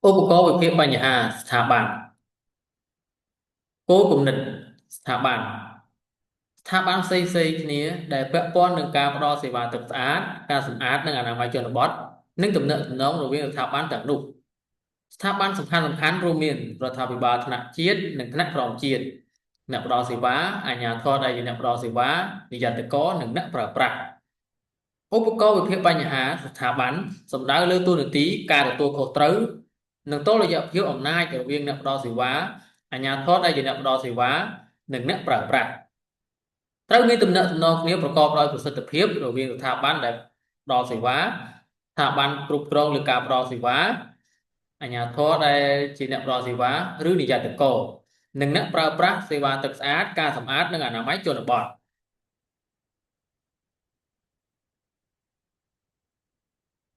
ឧបករណ៍វិភាគបញ្ហាស្ថាប័នគោលគំនិតស្ថាប័នផ្សេងគ្នាដែលពាក់ព័ន្ធនឹងការផ្ដល់សេវាទឹកស្អាតការសម្អាតនិងអនាម័យជនបទនិងទំនាក់ទំនងរវាងស្ថាប័នទាំងនោះស្ថាប័នសំខាន់រួមមានរដ្ឋាភិបាលថ្នាក់ជាតិនិងថ្នាក់ក្រោមជាតិអ្នកផ្ដល់សេវាអាជ្ញាធរដែលជាអ្នកផ្ដល់សេវានិយត្តករនិងអ្នកប្រើប្រាស់ឧបករណ៍វិភាគបញ្ហាស្ថាប័នសំដៅលើទូនាទីការទទួលខុសត្រូវនិងតុល្យភាពអំណាចរវាងអ្នកផ្ដល់សេវាអាជ្ញាធរដែលជាអ្នកផ្ដល់សេវានិងអ្នកប្រើប្រាស់ ត្រូវមានទំនាក់ទំនងគ្នាប្រកបដោយប្រសិទ្ធភាពរវាងស្ថាប័នដែលផ្ដល់សេវាស្ថាប័នគ្រប់គ្រងលើការផ្ដល់សេវាអាជ្ញាធរដែលជាអ្នកផ្ដល់សេវាឬនិយត្តករនិងអ្នកប្រើប្រាស់សេវាទឹកស្អាតការសម្អាតនិងអនាម័យជនបទ